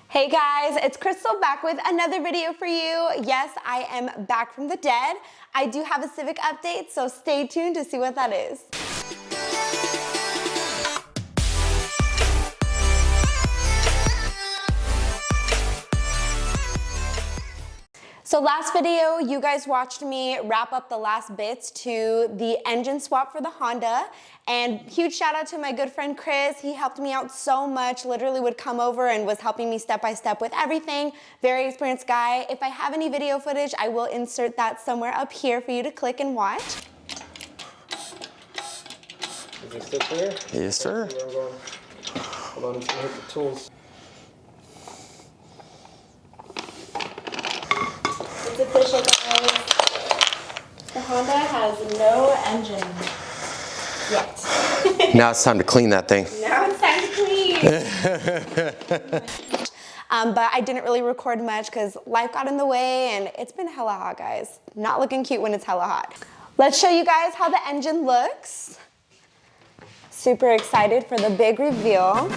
Hey guys, it's Crystal back with another video for you. Yes, I am back from the dead. I do have a Civic update, so stay tuned to see what that is. So last video, you guys watched me wrap up the last bits to the engine swap for the Honda. And huge shout out to my good friend Chris. He helped me out so much, literally would come over and was helping me step by step with everything. Very experienced guy. If I have any video footage, I will insert that somewhere up here for you to click and watch. Is it still clear? Yes, sir. Hold on, until I hit the tools. It's official, guys. The Honda has no engine yet. Now it's time to clean that thing. Now it's time to clean. But I didn't really record much because life got in the way and it's been hella hot, guys. Not looking cute when it's hella hot. Let's show you guys how the engine looks. Super excited for the big reveal.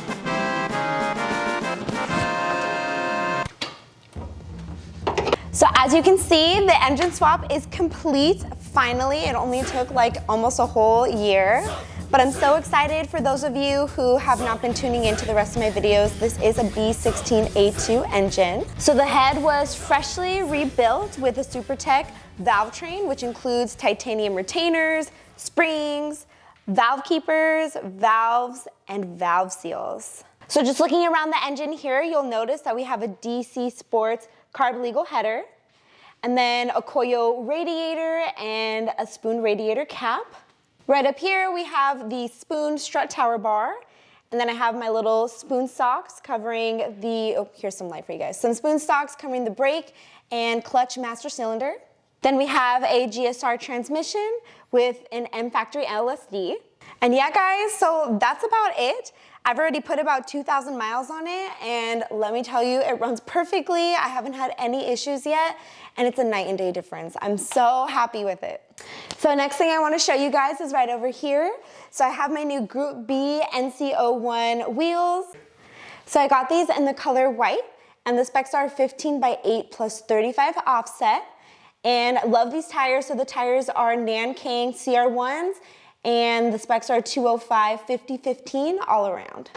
So as you can see, the engine swap is complete. Finally, it only took like almost a whole year. But I'm so excited for those of you who have not been tuning into the rest of my videos. This is a B16A2 engine. So the head was freshly rebuilt with a SuperTech valve train, which includes titanium retainers, springs, valve keepers, valves, and valve seals. So just looking around the engine here, you'll notice that we have a DC Sports carb legal header, and then a Koyo radiator and a spoon radiator cap. Right up here, we have the spoon strut tower bar, and then I have my little spoon stocks covering the, oh, here's some light for you guys. Some spoon stocks covering the brake and clutch master cylinder. Then we have a GSR transmission with an M Factory LSD. And yeah, guys, so that's about it. I've already put about 2,000 miles on it, and let me tell you, it runs perfectly. I haven't had any issues yet, and it's a night and day difference. I'm so happy with it. So next thing I want to show you guys is right over here. So I have my new Group B NC01 wheels. So I got these in the color white, and the specs are 15/8 plus 35 offset. And I love these tires. So the tires are Nankang CR1s, and the specs are 205 50/15 all around.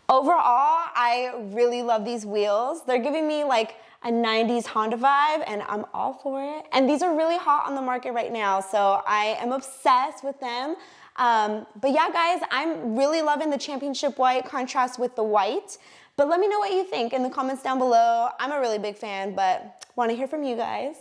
Overall, I really love these wheels. They're giving me like a 90s Honda vibe, and I'm all for it. And these are really hot on the market right now, so I am obsessed with them. But yeah, guys, I'm really loving the championship white contrast with the white. But let me know what you think in the comments down below. I'm a really big fan, but want to hear from you guys.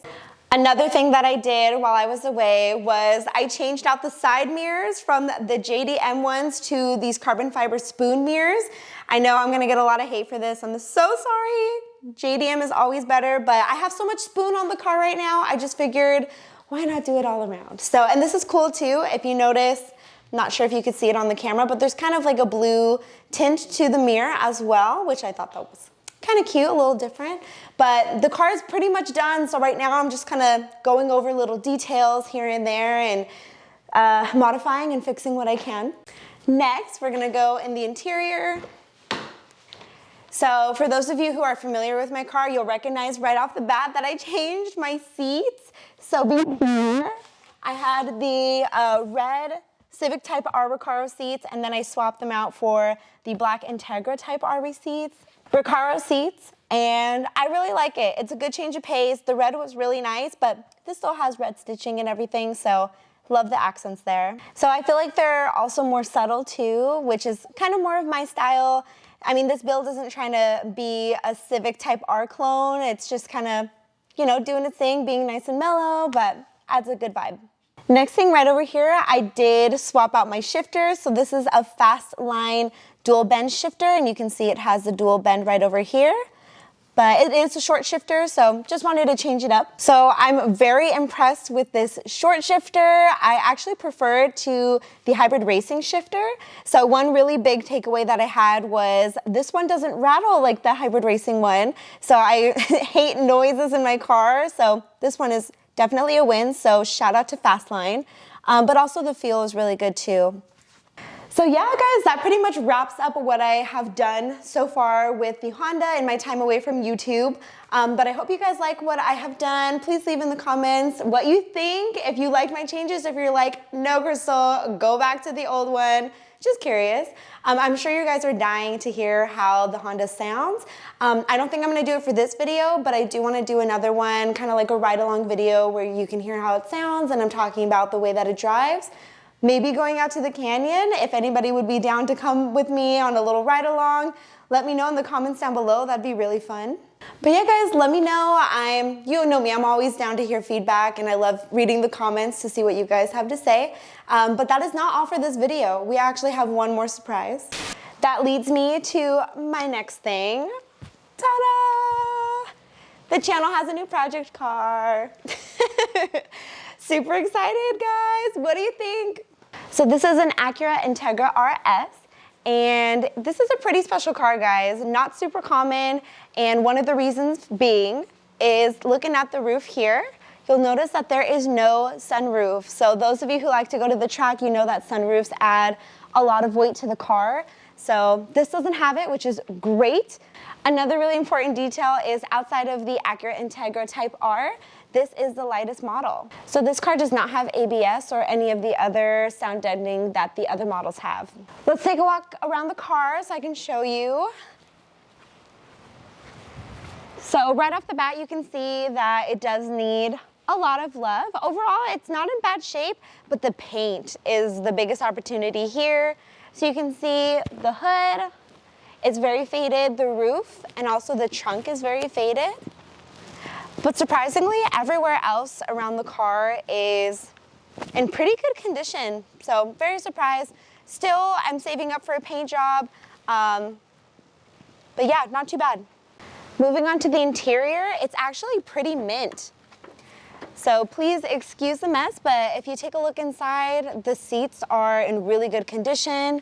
Another thing that I did while I was away was I changed out the side mirrors from the JDM ones to these carbon fiber spoon mirrors. I know I'm gonna get a lot of hate for this. I'm so sorry. JDM is always better, but I have so much spoon on the car right now, I just figured, why not do it all around? So, and this is cool too, if you notice, not sure if you could see it on the camera, but there's kind of like a blue tint to the mirror as well, which I thought that was kind of cute, a little different. But the car is pretty much done, so right now I'm just kind of going over little details here and there and modifying and fixing what I can. Next, we're gonna go in the interior. So for those of you who are familiar with my car, you'll recognize right off the bat that I changed my seats. So before, I had the red Civic Type R Recaro seats, and then I swapped them out for the black Integra Type R Recaro seats, and I really like it. It's a good change of pace. The red was really nice, but this still has red stitching and everything, so love the accents there. So I feel like they're also more subtle too, which is kind of more of my style. I mean, this build isn't trying to be a Civic Type R clone. It's just kind of, you know, doing its thing, being nice and mellow, but adds a good vibe. Next thing right over here, I did swap out my shifters. So this is a Fastline dual bend shifter, and you can see it has the dual bend right over here. But it is a short shifter, so just wanted to change it up. So I'm very impressed with this short shifter. I actually prefer it to the hybrid racing shifter. So one really big takeaway that I had was this one doesn't rattle like the hybrid racing one. So I hate noises in my car, so this one is definitely a win, so shout out to Fastline. But also the feel is really good too. So yeah, guys, that pretty much wraps up what I have done so far with the Honda in my time away from YouTube. But I hope you guys like what I have done. Please leave in the comments what you think. If you like my changes, if you're like, no, Crystal, go back to the old one. Just curious. I'm sure you guys are dying to hear how the Honda sounds. I don't think I'm gonna do it for this video, but I do wanna do another one, kind of like a ride-along video where you can hear how it sounds and I'm talking about the way that it drives. Maybe going out to the canyon, if anybody would be down to come with me on a little ride along, let me know in the comments down below, that'd be really fun. But yeah guys, let me know, you know me, I'm always down to hear feedback and I love reading the comments to see what you guys have to say. But that is not all for this video. We actually have one more surprise. That leads me to my next thing. Ta-da! The channel has a new project car. Super excited, guys. What do you think? So this is an Acura Integra RS, and this is a pretty special car, guys. Not super common, and one of the reasons being is looking at the roof here, you'll notice that there is no sunroof. So those of you who like to go to the track, you know that sunroofs add a lot of weight to the car. So this doesn't have it, which is great. Another really important detail is outside of the Acura Integra Type R, this is the lightest model. So this car does not have ABS or any of the other sound deadening that the other models have. Let's take a walk around the car so I can show you. So right off the bat, you can see that it does need a lot of love. Overall, it's not in bad shape, but the paint is the biggest opportunity here. So you can see the hood, it's very faded, the roof, and also the trunk is very faded. But surprisingly, everywhere else around the car is in pretty good condition. So very surprised. Still, I'm saving up for a paint job. But yeah, not too bad. Moving on to the interior, it's actually pretty mint. So please excuse the mess, but if you take a look inside, the seats are in really good condition.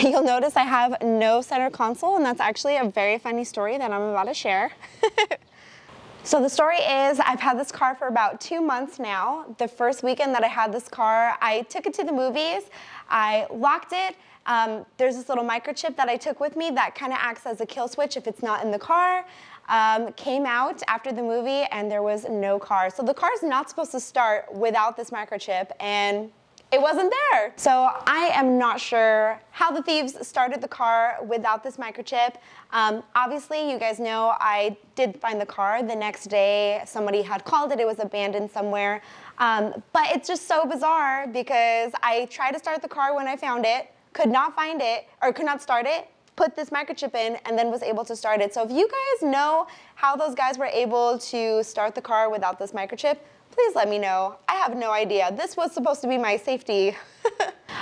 You'll notice I have no center console, and that's actually a very funny story that I'm about to share. So the story is, I've had this car for about 2 months now. The first weekend that I had this car, I took it to the movies, I locked it. There's this little microchip that I took with me that kind of acts as a kill switch if it's not in the car. Came out after the movie and there was no car. So the car's not supposed to start without this microchip, and it wasn't there. So I am not sure how the thieves started the car without this microchip. Obviously, you guys know I did find the car. The next day, somebody had called it. It was abandoned somewhere. But it's just so bizarre because I tried to start the car when I found it, could not find it, or could not start it, put this microchip in, and then was able to start it. So if you guys know how those guys were able to start the car without this microchip, please let me know. I have no idea. This was supposed to be my safety.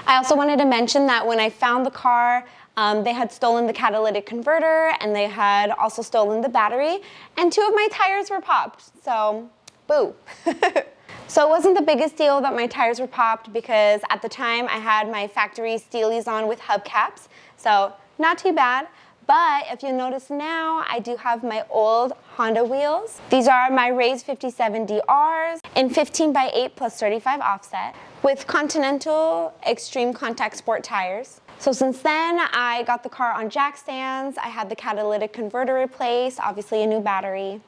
I also wanted to mention that when I found the car, they had stolen the catalytic converter and they had also stolen the battery, and 2 of my tires were popped. So, boo. So it wasn't the biggest deal that my tires were popped because at the time I had my factory Steelies on with hubcaps. So not too bad. But if you notice now, I do have my old Honda wheels. These are my Raise 57 DRs in 15x8 plus 35 offset with Continental Extreme Contact Sport tires. So since then, I got the car on jack stands. I had the catalytic converter replaced, obviously a new battery.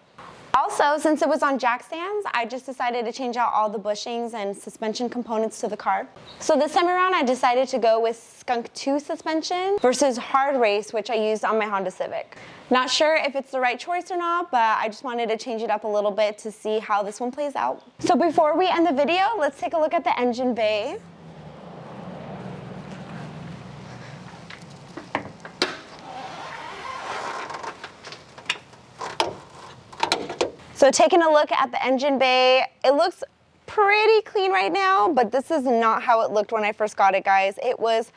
Also, since it was on jack stands, I just decided to change out all the bushings and suspension components to the car. So this time around, I decided to go with Skunk 2 suspension versus Hard Race, which I used on my Honda Civic. Not sure if it's the right choice or not, but I just wanted to change it up a little bit to see how this one plays out. So before we end the video, let's take a look at the engine bay. So taking a look at the engine bay, it looks pretty clean right now, but this is not how it looked when I first got it, guys. It was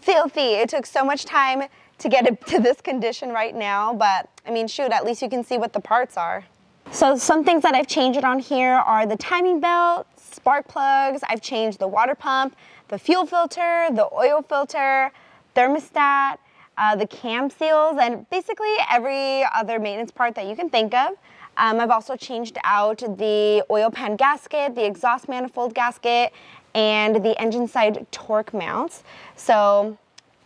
filthy. It took so much time to get it to this condition right now, but I mean, shoot, at least you can see what the parts are. So some things that I've changed on here are the timing belt, spark plugs, I've changed the water pump, the fuel filter, the oil filter, thermostat, the cam seals, and basically every other maintenance part that you can think of. I've also changed out the oil pan gasket, the exhaust manifold gasket, and the engine side torque mounts. So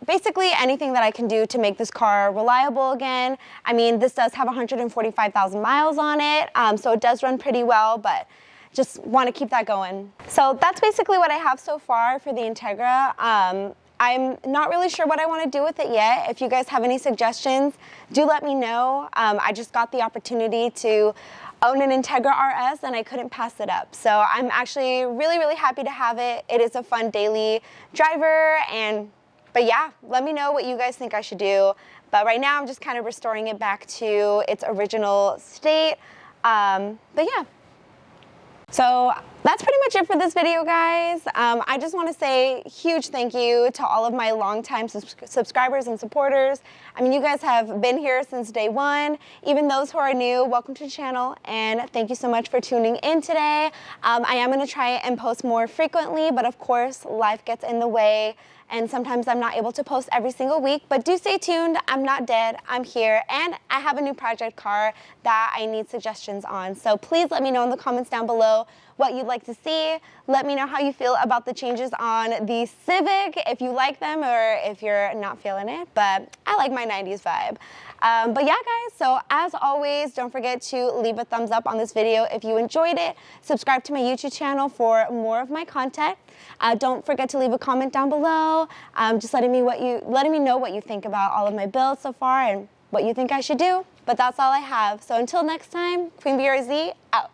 basically anything that I can do to make this car reliable again. I mean, this does have 145,000 miles on it, so it does run pretty well, but just want to keep that going. So that's basically what I have so far for the Integra. I'm not really sure what I want to do with it yet. If you guys have any suggestions, do let me know. I just got the opportunity to own an Integra RS and I couldn't pass it up. So I'm actually really, really happy to have it. It is a fun daily driver, but yeah, let me know what you guys think I should do. But right now I'm just kind of restoring it back to its original state. But yeah. So that's pretty much it for this video, guys. I just want to say huge thank you to all of my longtime subscribers and supporters. I mean, you guys have been here since day one. Even those who are new, welcome to the channel, and thank you so much for tuning in today. I am going to try and post more frequently, but of course, life gets in the way, and sometimes I'm not able to post every single week, but do stay tuned. I'm not dead, I'm here, and I have a new project car that I need suggestions on. So please let me know in the comments down below what you'd like to see. Let me know how you feel about the changes on the Civic, if you like them or if you're not feeling it, but I like my 90s vibe. But yeah, guys, so as always, don't forget to leave a thumbs up on this video if you enjoyed it. Subscribe to my YouTube channel for more of my content. Don't forget to leave a comment down below, just letting me know what you think about all of my builds so far and what you think I should do. But that's all I have. So until next time, QueeenBRZ out.